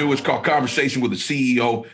Clewis, called Conversation with the CEO.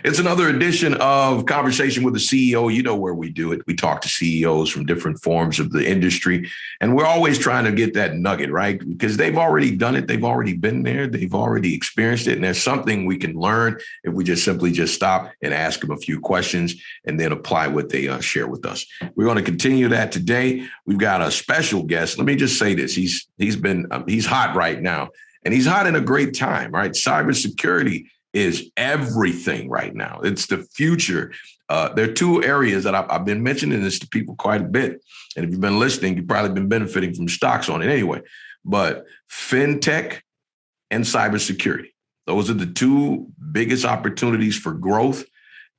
It's another edition of Conversation with the CEO. You know where we do it. We talk to CEOs from different forms of the industry, and we're always trying to get that nugget, right? Because they've already done it. They've already been there. They've already experienced it. And there's something we can learn if we just simply stop and ask them a few questions and then apply what they share with us. We're going to continue that today. We've got a special guest. Let me just say this. He's hot right now, and he's hot in a great time, right? Cybersecurity is everything right now. It's the future. There are two areas that I've been mentioning this to people quite a bit. And if you've been listening, you've probably been benefiting from stocks on it anyway. But fintech and cybersecurity, those are the two biggest opportunities for growth.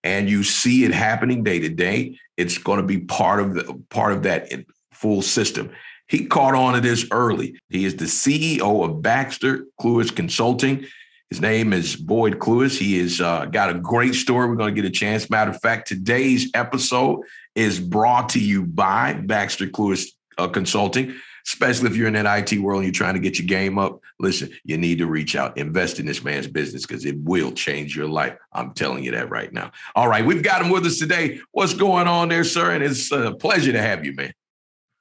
And you see it happening day to day. It's going to be part of that full system. He caught on to this early. He is the CEO of Baxter, Clewis Consulting. His name is Boyd Clewis. He has got a great story. We're going to get a chance. Matter of fact, today's episode is brought to you by Baxter Clewis Consulting, especially if you're in that IT world and you're trying to get your game up. Listen, you need to reach out, invest in this man's business because it will change your life. I'm telling you that right now. All right, we've got him with us today. What's going on there, sir? And it's a pleasure to have you, man.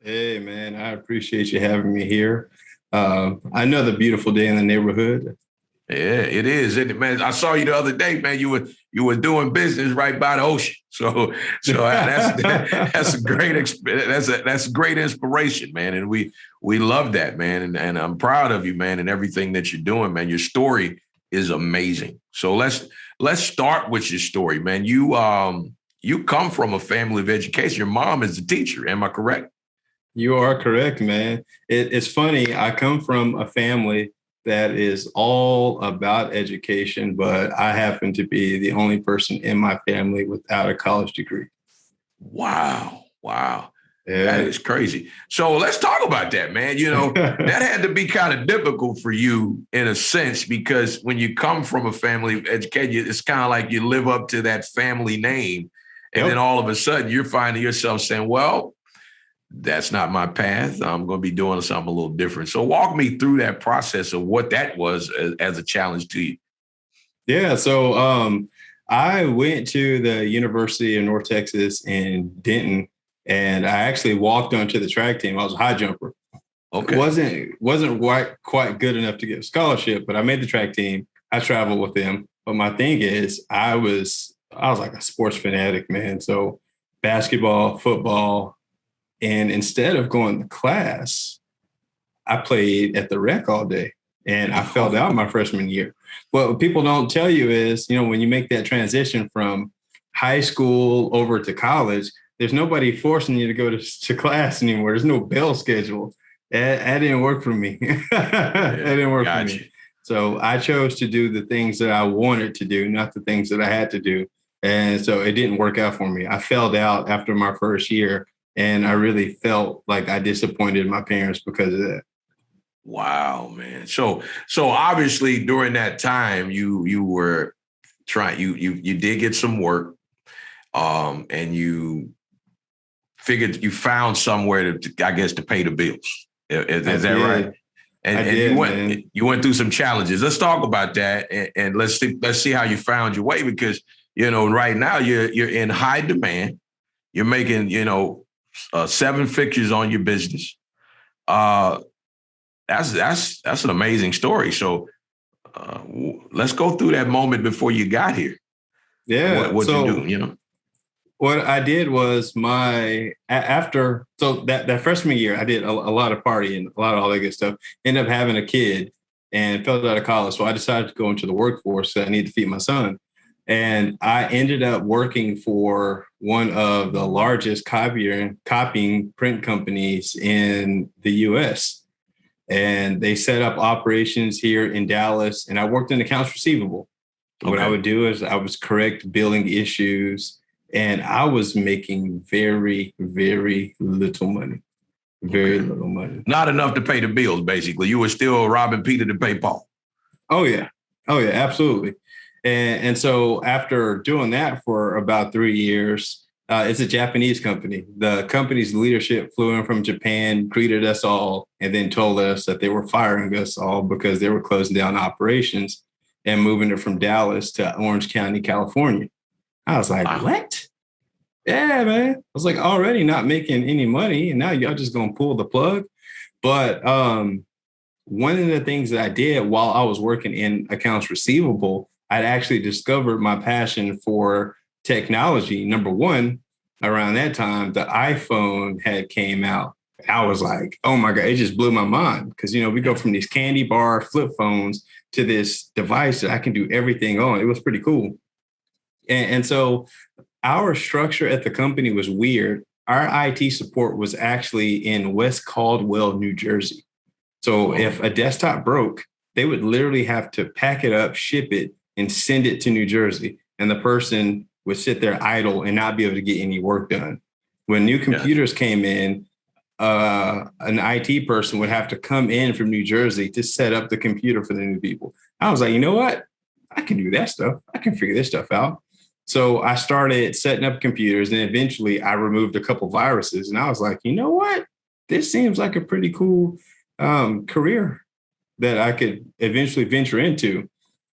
Hey, man, I appreciate you having me here. Another beautiful day in the neighborhood. Yeah, it is, isn't it, man? I saw you the other day, man. You were doing business right by the ocean, so that's a great that's great inspiration, man. And we love that, man. And I'm proud of you, man, and everything that you're doing, man. Your story is amazing. So let's start with your story, man. You come from a family of education. Your mom is a teacher. Am I correct? You are correct, man. It's funny. I come from a family that is all about education, but I happen to be the only person in my family without a college degree. Wow. Yeah. That is crazy. So let's talk about that, man. You know, that had to be kind of difficult for you in a sense, because when you come from a family of education, it's kind of like you live up to that family name. And then all of a sudden you're finding yourself saying, well, that's not my path. I'm going to be doing something a little different. So walk me through that process of what that was as a challenge to you. Yeah. So I went to the University of North Texas in Denton, and I actually walked onto the track team. I was a high jumper. Okay. Wasn't quite good enough to get a scholarship, but I made the track team. I traveled with them. But my thing is, I was like a sports fanatic, man. So basketball, football. And instead of going to class, I played at the rec all day, and I failed out my freshman year. What people don't tell you is, when you make that transition from high school over to college, there's nobody forcing you to go to class anymore. There's no bell schedule. That didn't work for me. That didn't work for me. So I chose to do the things that I wanted to do, not the things that I had to do. And so it didn't work out for me. I failed out after my first year. And I really felt like I disappointed my parents because of that. Wow, man. So obviously during that time you were trying, you did get some work, and you figured you found somewhere to pay the bills. Is that right? And you went through some challenges. Let's talk about that, and let's see how you found your way, because right now you're in high demand. You're making 7 figures on your business. That's an amazing story. So let's go through that moment before you got here. Yeah. What you do? What I did was that freshman year, I did a lot of partying, a lot of all that good stuff. Ended up having a kid and fell out of college. So I decided to go into the workforce. So I need to feed my son. And I ended up working for one of the largest copying print companies in the U.S. And they set up operations here in Dallas. And I worked in accounts receivable. Okay. What I would do is I was correct billing issues. And I was making very, very little money. Very little money. Not enough to pay the bills, basically. You were still robbing Peter to pay Paul. Oh, yeah. Absolutely. And so after doing that for about 3 years, It's a Japanese company. The company's leadership flew in from Japan, greeted us all, and then told us that they were firing us all because they were closing down operations and moving it from Dallas to Orange County, California. I was like, Wow. what? Yeah, man. I was like, already not making any money, and now y'all just gonna pull the plug. But one of the things that I did while I was working in accounts receivable, I'd actually discovered my passion for technology. Number one, around that time, the iPhone had came out. I was like, oh my God, it just blew my mind. Because, we go from these candy bar flip phones to this device that I can do everything on. It was pretty cool. And so our structure at the company was weird. Our IT support was actually in West Caldwell, New Jersey. So if a desktop broke, they would literally have to pack it up, ship it, and send it to New Jersey. And the person would sit there idle and not be able to get any work done. When new computers came in, an IT person would have to come in from New Jersey to set up the computer for the new people. I was like, you know what? I can do that stuff. I can figure this stuff out. So I started setting up computers, and eventually I removed a couple viruses. And I was like, you know what? This seems like a pretty cool career that I could eventually venture into.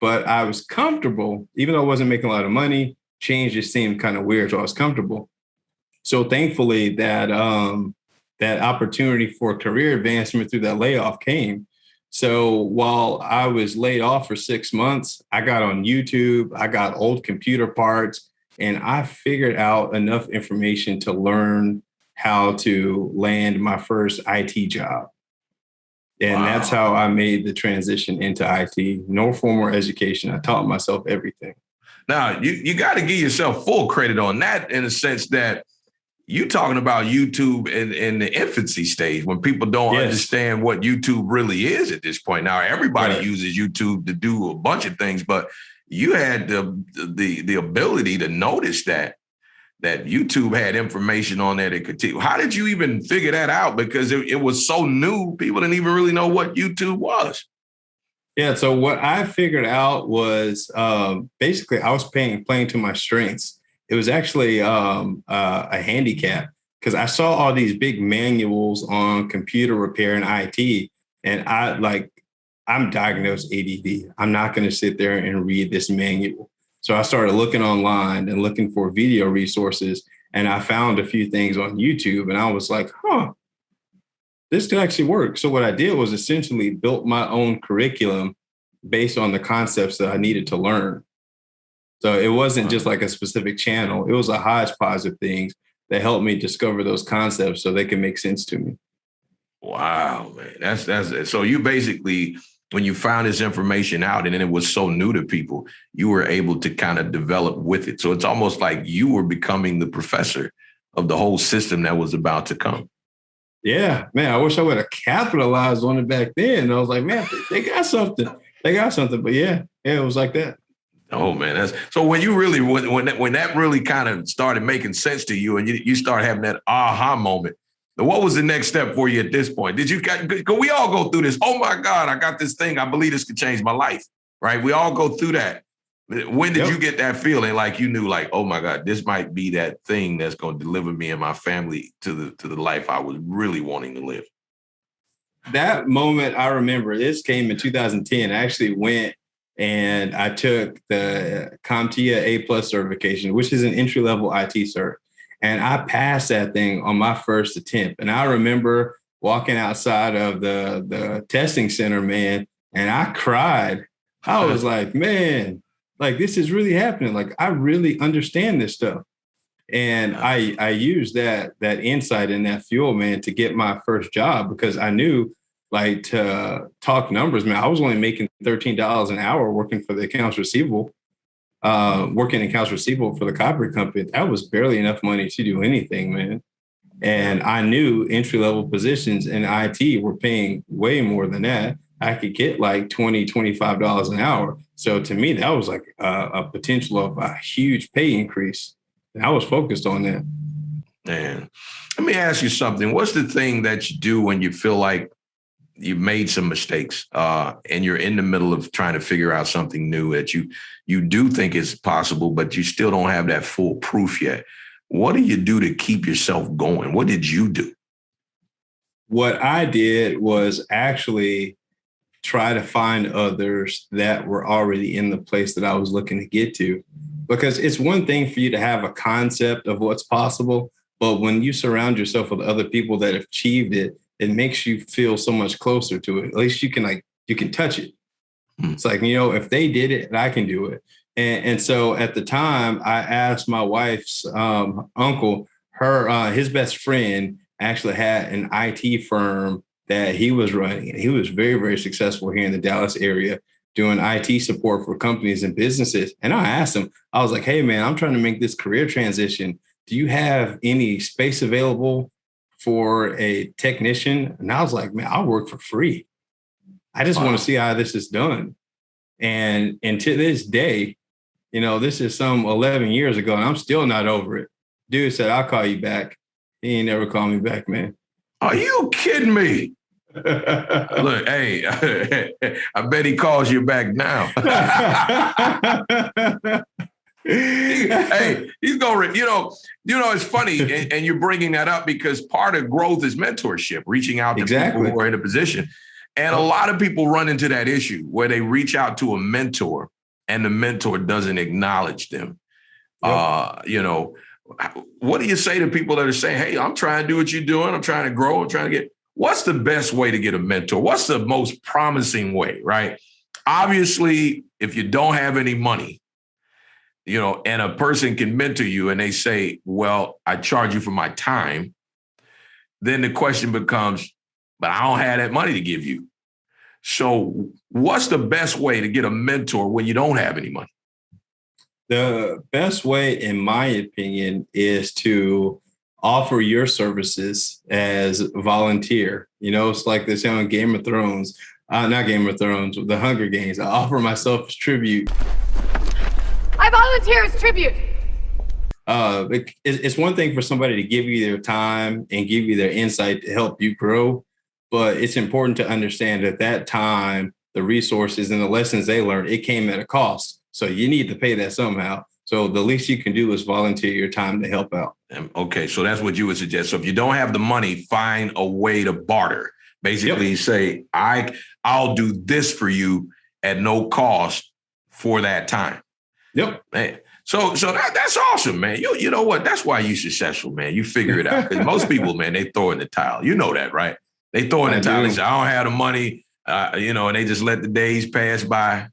But I was comfortable, even though I wasn't making a lot of money. Change just seemed kind of weird, so I was comfortable. So thankfully that that opportunity for career advancement through that layoff came. So while I was laid off for 6 months, I got on YouTube, I got old computer parts, and I figured out enough information to learn how to land my first IT job. And that's how I made the transition into IT. No formal education. I taught myself everything. Now, you got to give yourself full credit on that in the sense that you're talking about YouTube in the infancy stage when people don't understand what YouTube really is at this point. Now, everybody uses YouTube to do a bunch of things, but you had the ability to notice that YouTube had information on there that could tell you. How did you even figure that out? Because it was so new, people didn't even really know what YouTube was. Yeah, so what I figured out was basically I was playing to my strengths. It was actually a handicap because I saw all these big manuals on computer repair and IT, and I'm diagnosed ADD. I'm not going to sit there and read this manual. So I started looking online and looking for video resources, and I found a few things on YouTube, and I was like, this could actually work. So what I did was essentially built my own curriculum based on the concepts that I needed to learn. So it wasn't just like a specific channel. It was a hodgepodge of things that helped me discover those concepts so they can make sense to me. Wow, man. That's so you basically, when you found this information out and then it was so new to people, you were able to kind of develop with it. So it's almost like you were becoming the professor of the whole system that was about to come. Yeah, man, I wish I would have capitalized on it back then. I was like, man, they got something. They got something. But yeah, it was like that. Oh man, that's so when you really when that really kind of started making sense to you and you start having that aha moment. What was the next step for you at this point? Did you could we all go through this? Oh my God, I got this thing. I believe this could change my life. Right? We all go through that. When did you get that feeling like you knew like, oh my God, this might be that thing that's going to deliver me and my family to the life I was really wanting to live? That moment I remember, this came in 2010. I actually went and I took the CompTIA A+ certification, which is an entry-level IT cert. And I passed that thing on my first attempt. And I remember walking outside of the testing center, man, and I cried. I was like, man, like this is really happening. Like I really understand this stuff. And I used that insight and that fuel, man, to get my first job because I knew like to talk numbers, man, I was only making $13 an hour working for the accounts receivable, working accounts receivable for the copper company. That was barely enough money to do anything, man. And I knew entry-level positions in IT were paying way more than that. I could get like $20, $25 an hour. So to me, that was like a potential of a huge pay increase. And I was focused on that. Man, let me ask you something. What's the thing that you do when you feel like you've made some mistakes and you're in the middle of trying to figure out something new that you do think is possible, but you still don't have that full proof yet? What do you do to keep yourself going? What did you do? What I did was actually try to find others that were already in the place that I was looking to get to. Because it's one thing for you to have a concept of what's possible, but when you surround yourself with other people that have achieved it, it makes you feel so much closer to it. At least you can touch it. It's like, if they did it, I can do it. And so at the time, I asked my wife's uncle, his best friend actually had an IT firm that he was running. And he was very, very successful here in the Dallas area doing IT support for companies and businesses. And I asked him, I was like, hey, man, I'm trying to make this career transition. Do you have any space available for a technician? And I was like, man, I'll work for free. I just want to see how this is done. And to this day, this is some 11 years ago, and I'm still not over it. Dude said, I'll call you back. He ain't never called me back, man. Are you kidding me? Look, hey, I bet he calls you back now. Hey, he's going, it's funny. And you're bringing that up because part of growth is mentorship, reaching out to people who are in a position. And a lot of people run into that issue where they reach out to a mentor and the mentor doesn't acknowledge them. What do you say to people that are saying, hey, I'm trying to do what you're doing. I'm trying to grow. I'm trying to get, what's the best way to get a mentor? What's the most promising way, right? Obviously, if you don't have any money, and a person can mentor you and they say, well, I charge you for my time. Then the question becomes, but I don't have that money to give you. So what's the best way to get a mentor when you don't have any money? The best way, in my opinion, is to offer your services as a volunteer. It's like they say on Game of Thrones, not Game of Thrones, The Hunger Games. I offer myself as tribute. I volunteer as tribute. It's one thing for somebody to give you their time and give you their insight to help you grow. But it's important to understand at that time, the resources and the lessons they learned, it came at a cost. So you need to pay that somehow. So the least you can do is volunteer your time to help out. Okay, so that's what you would suggest. So if you don't have the money, find a way to barter. Basically say, I'll do this for you at no cost for that time. Yep. Man. So that's awesome, man. You know what? That's why you're successful, man. You figure it out. Because most people, man, they throw in the towel. You know that, right? They throw in the towel and say, I don't have the money, and they just let the days pass by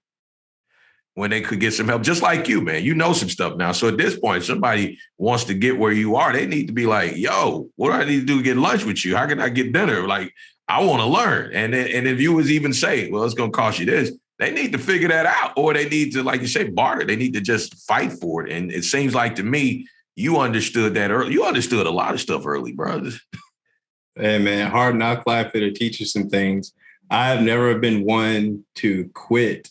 when they could get some help. Just like you, man. You know some stuff now. So at this point, somebody wants to get where you are. They need to be like, yo, what do I need to do to get lunch with you? How can I get dinner? Like, I want to learn. And if you was even say, well, it's going to cost you this, they need to figure that out. Or they need to, like you say, barter. They need to just fight for it. And it seems like to me, you understood that early. You understood a lot of stuff early, brother. Hey, man, hard knock life, it'll teach you some things. I've never been one to quit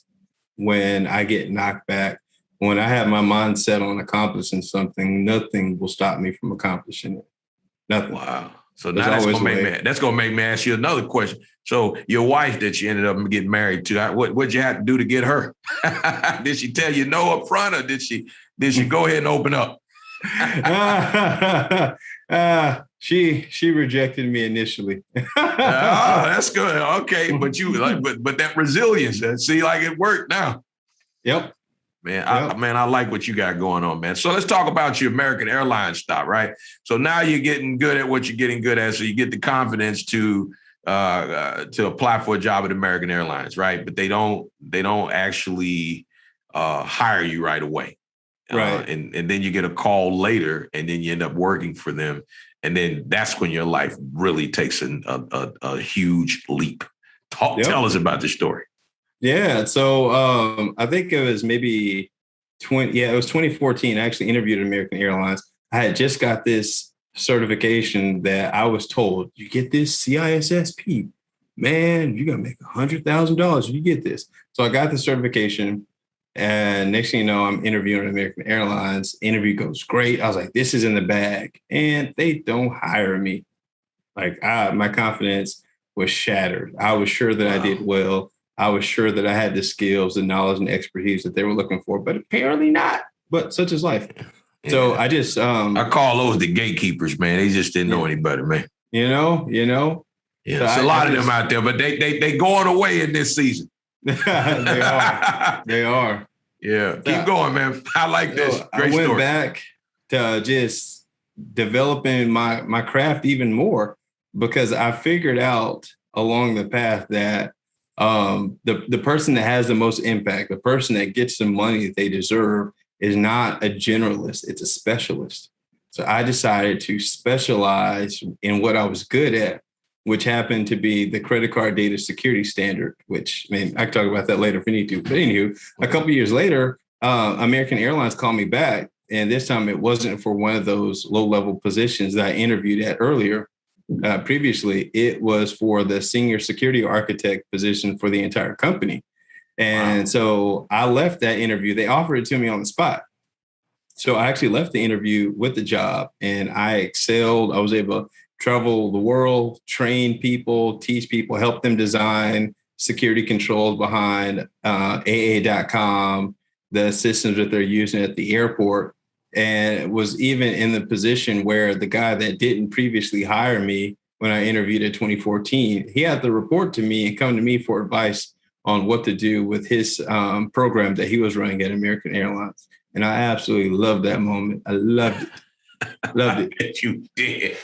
when I get knocked back. When I have my mind set on accomplishing something, nothing will stop me from accomplishing it. Nothing. Wow. So now that's going to make me ask you another question. So your wife that you ended up getting married to, what'd you have to do to get her? Did she tell you no up front, or did she go ahead and open up? She rejected me initially. That's good. Okay, but but that resilience, see, like it worked now. Yep. Man, I like what you got going on, man. So let's talk about your American Airlines stop, right? So now you're getting good at what you're getting good at, so you get the confidence to apply for a job at American Airlines, right? But they don't actually hire you right away. Right. And then you get a call later, and then you end up working for them. And then that's when your life really takes a huge leap. Tell us about the story. Yeah. So I think it was maybe it was 2014. I actually interviewed at American Airlines. I had just got this certification that I was told, you get this CISSP, man, you're going to make $100,000 if you get this. So I got the certification. And next thing you know, I'm interviewing at American Airlines. Interview goes great. I was like, this is in the bag. And they don't hire me. Like my confidence was shattered. I was sure that I did well. I was sure that I had the skills, the knowledge, and expertise that they were looking for, but apparently not. But such is life. So I just I call those the gatekeepers, man. They just didn't know any better, man. You know. Yeah, so there's a lot of them out there, but they going away in this season. They are. They are. Yeah, keep going, man. I like this. Great I went story. back to just developing my craft even more because I figured out along the path that the person that has the most impact, the person that gets the money that they deserve, is not a generalist, it's a specialist. So I decided to specialize in what I was good at, which happened to be the credit card data security standard, which, I mean, I can talk about that later if we need to. But anywho, a couple of years later, American Airlines called me back. And this time it wasn't for one of those low-level positions that I interviewed at earlier. Previously, it was for the senior security architect position for the entire company. And so I left that interview. They offered it to me on the spot. So I actually left the interview with the job and I excelled. I was able to travel the world, train people, teach people, help them design security controls behind AA.com, the systems that they're using at the airport. And was even in the position where the guy that didn't previously hire me when I interviewed in 2014, he had to report to me and come to me for advice on what to do with his program that he was running at American Airlines. And I absolutely loved that moment. I loved it. Loved it. Bet you did.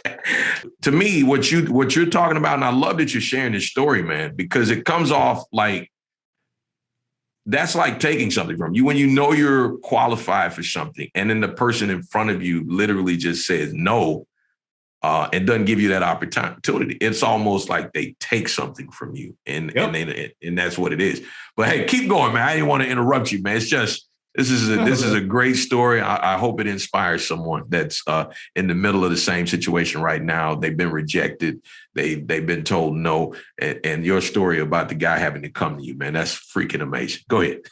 To me, what you're talking about, and I love that you're sharing this story, man, because it comes off like that's like taking something from you when you know you're qualified for something, and then the person in front of you literally just says no, and doesn't give you that opportunity. It's almost like they take something from you, and that's what it is. But hey, keep going, man. I didn't want to interrupt you, man. It's just this is a great story. I hope it inspires someone that's in the middle of the same situation right now. They've been rejected. They've been told no. And your story about the guy having to come to you, man, that's freaking amazing. Go ahead.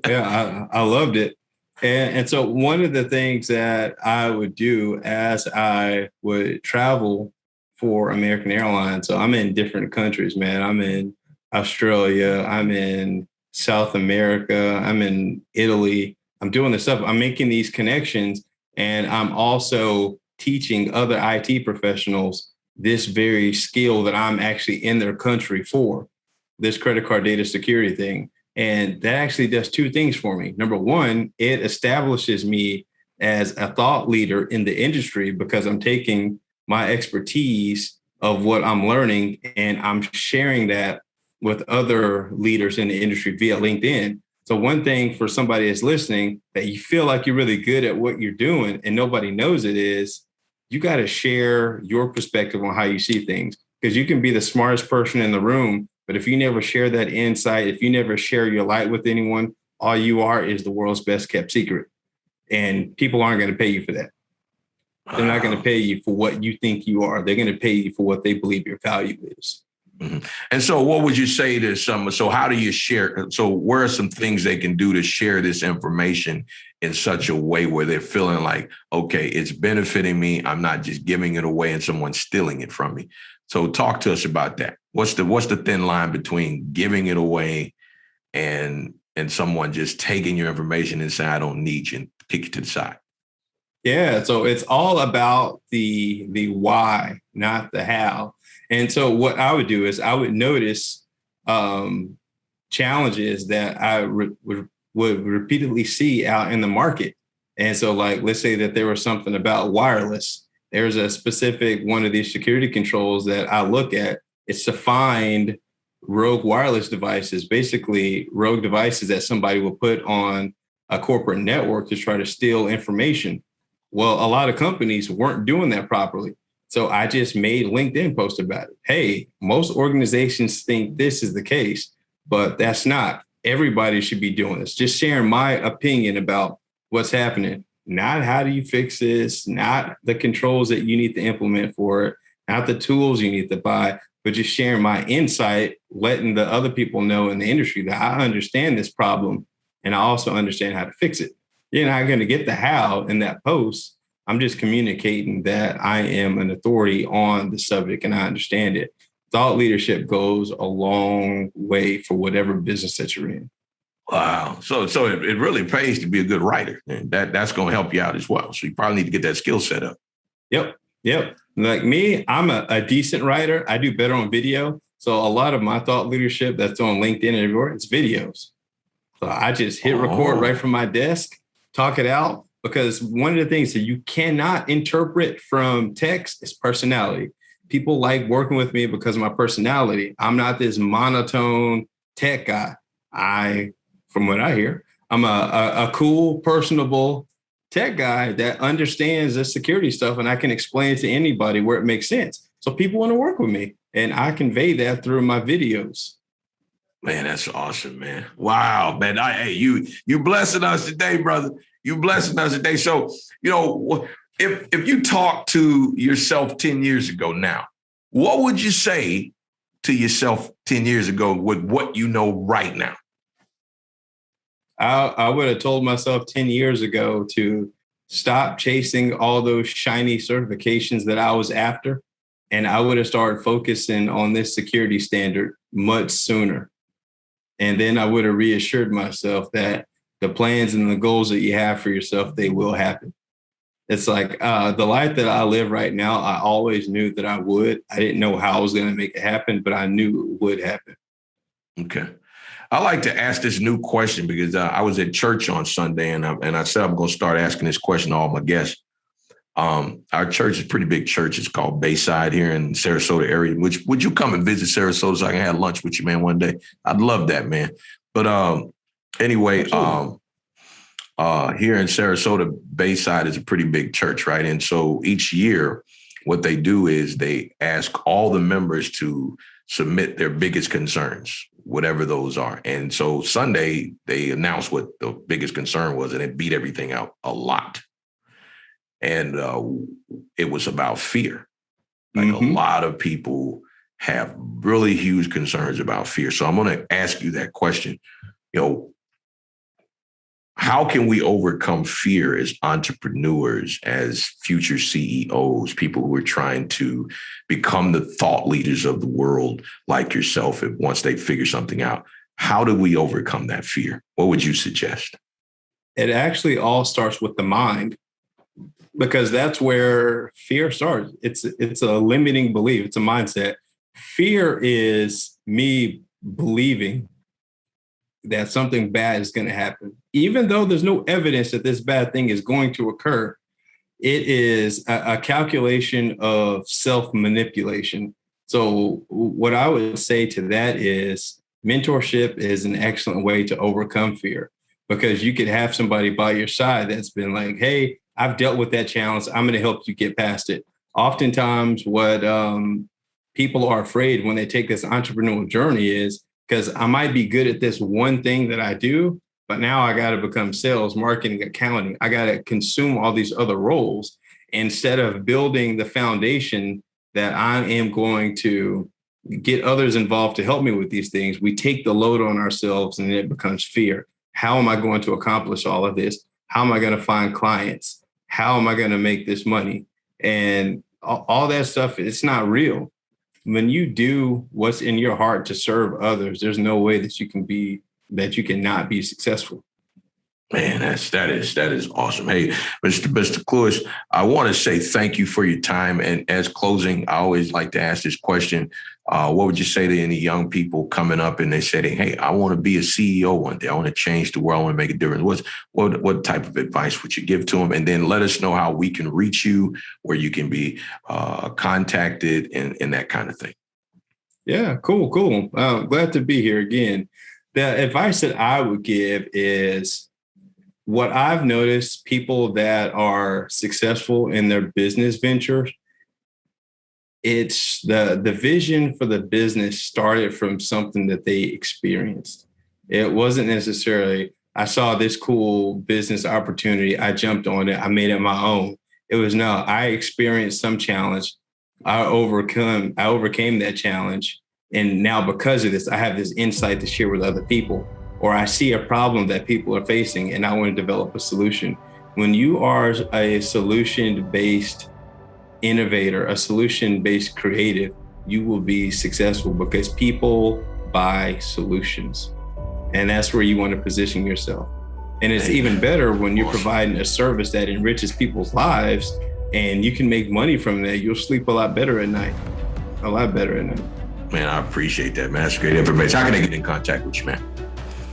Yeah, I loved it. And so one of the things that I would do as I would travel for American Airlines, so I'm in different countries, man. I'm in Australia. I'm in South America. I'm in Italy. I'm doing this stuff. I'm making these connections, and I'm also teaching other IT professionals this very skill that I'm actually in their country for, this credit card data security thing. And that actually does two things for me. Number one, it establishes me as a thought leader in the industry because I'm taking my expertise of what I'm learning and I'm sharing that with other leaders in the industry via LinkedIn. So one thing for somebody that's listening that you feel like you're really good at what you're doing and nobody knows it is you got to share your perspective on how you see things, because you can be the smartest person in the room, but if you never share that insight, if you never share your light with anyone, all you are is the world's best kept secret. And people aren't going to pay you for that. They're not going to pay you for what you think you are. They're going to pay you for what they believe your value is. Mm-hmm. And so what would you say to someone? So how do you share? So where are some things they can do to share this information in such a way where they're feeling like, okay, it's benefiting me. I'm not just giving it away and someone's stealing it from me. So talk to us about that. What's the thin line between giving it away and someone just taking your information and saying, I don't need you, and kick it to the side? Yeah. So it's all about the why, not the how. And so what I would do is I would notice challenges that I would repeatedly see out in the market. And so, like, let's say that there was something about wireless. There's a specific one of these security controls that I look at. It's to find rogue wireless devices, basically rogue devices that somebody will put on a corporate network to try to steal information. Well, a lot of companies weren't doing that properly. So I just made LinkedIn post about it. Hey, most organizations think this is the case, but that's not. Everybody should be doing this. Just sharing my opinion about what's happening. Not how do you fix this, not the controls that you need to implement for it, not the tools you need to buy, but just sharing my insight, letting the other people know in the industry that I understand this problem and I also understand how to fix it. You're not going to get the how in that post. I'm just communicating that I am an authority on the subject and I understand it. Thought leadership goes a long way for whatever business that you're in. Wow. So it really pays to be a good writer. And that's going to help you out as well. So you probably need to get that skill set up. Yep. Like me, I'm a decent writer. I do better on video. So a lot of my thought leadership that's on LinkedIn and everywhere, it's videos. So I just hit record right from my desk, talk it out, because one of the things that you cannot interpret from text is personality. People like working with me because of my personality. I'm not this monotone tech guy. From what I hear, I'm a cool, personable tech guy that understands the security stuff, and I can explain it to anybody where it makes sense. So people want to work with me, and I convey that through my videos. Man, that's awesome, man. Wow, man. Hey, you blessing us today, brother. You blessing us today. So, if you talk to yourself 10 years ago now, what would you say to yourself 10 years ago with what you know right now? I would have told myself 10 years ago to stop chasing all those shiny certifications that I was after. And I would have started focusing on this security standard much sooner. And then I would have reassured myself that the plans and the goals that you have for yourself, they will happen. It's like the life that I live right now, I always knew that I would. I didn't know how I was going to make it happen, but I knew it would happen. Okay. I like to ask this new question because I was at church on Sunday and I said I'm going to start asking this question to all my guests. Our church is a pretty big church. It's called Bayside here in Sarasota area. Which would you come and visit Sarasota so I can have lunch with you, man, one day? I'd love that, man. But anyway, here in Sarasota, Bayside is a pretty big church, right? And so each year, what they do is they ask all the members to submit their biggest concerns, whatever those are. And so Sunday, they announced what the biggest concern was, and it beat everything out a lot. And it was about fear. Like a lot of people have really huge concerns about fear. So I'm going to ask you that question. How can we overcome fear as entrepreneurs, as future CEOs, people who are trying to become the thought leaders of the world like yourself once they figure something out? How do we overcome that fear? What would you suggest? It actually all starts with the mind, because that's where fear starts. It's a limiting belief. It's a mindset. Fear is me believing that something bad is going to happen. Even though there's no evidence that this bad thing is going to occur, it is a calculation of self-manipulation. So what I would say to that is mentorship is an excellent way to overcome fear, because you could have somebody by your side that's been like, hey, I've dealt with that challenge. I'm going to help you get past it. Oftentimes what people are afraid when they take this entrepreneurial journey is, because I might be good at this one thing that I do, but now I got to become sales, marketing, accounting. I got to consume all these other roles instead of building the foundation that I am going to get others involved to help me with these things. We take the load on ourselves and it becomes fear. How am I going to accomplish all of this? How am I going to find clients? How am I going to make this money? And all that stuff, it's not real. When you do what's in your heart to serve others, there's no way that you cannot be successful. Man, that is awesome. Hey, Mr. Clewis, I want to say thank you for your time. And as closing, I always like to ask this question. What would you say to any young people coming up and they say, hey, I want to be a CEO one day. I want to change the world. I want to make a difference. What type of advice would you give to them? And then let us know how we can reach you, where you can be contacted and that kind of thing. Yeah, cool. Glad to be here again. The advice that I would give is, what I've noticed, people that are successful in their business ventures, it's the vision for the business started from something that they experienced. It wasn't necessarily, I saw this cool business opportunity, I jumped on it, I made it my own. It was, no, I experienced some challenge. I overcame that challenge. And now because of this, I have this insight to share with other people. Or I see a problem that people are facing and I want to develop a solution. When you are a solution-based innovator, a solution-based creative, you will be successful because people buy solutions. And that's where you want to position yourself. And it's even better when you're providing a service that enriches people's lives and you can make money from that. You'll sleep a lot better at night. A lot better at night. Man, I appreciate that, man. That's great information. How can they get in contact with you, man?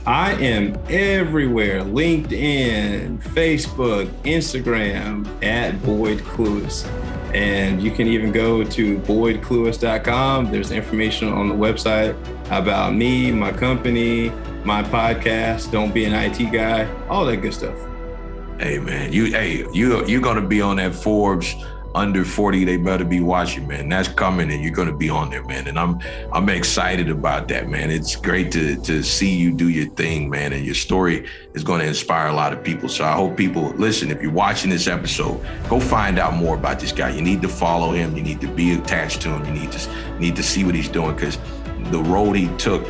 I am everywhere. LinkedIn, Facebook, Instagram, at Boyd Clewis. And you can even go to boydclewis.com. There's information on the website about me, my company, my podcast, Don't Be an IT Guy, all that good stuff. Hey, man, you're going to be on that Forbes under 40. They better be watching, man. That's coming, and you're going to be on there, man. And I'm excited about that, man. It's great to see you do your thing, man. And your story is going to inspire a lot of people. So I hope people listen. If you're watching this episode, go find out more about this guy. You need to follow him. You need to be attached to him. You need to see what he's doing, because the road he took,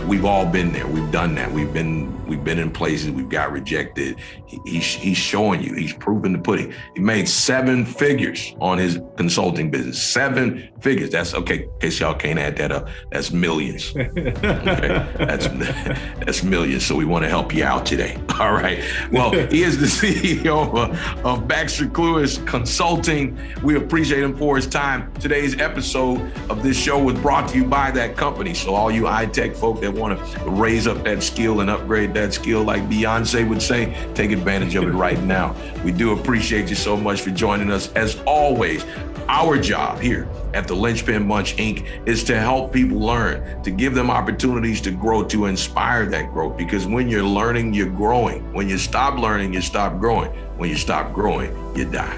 we've all been there. We've done that. We've been in places we've got rejected. He's showing you. He's proven the pudding. He made 7 figures on his consulting business. 7 figures. That's okay. In case y'all can't add that up, that's millions. Okay? That's millions. So we want to help you out today. All right. Well, he is the CEO of Baxter Clewis Consulting. We appreciate him for his time. Today's episode of this show was brought to you by that company. So all you high-tech folk that want to raise up that skill and upgrade that skill, like Beyonce would say, take advantage of it right now. We do appreciate you so much for joining us. As always, our job here at the Linchpin Bunch, Inc. is to help people learn, to give them opportunities to grow, to inspire that growth. Because when you're learning, you're growing. When you stop learning, you stop growing. When you stop growing, you die.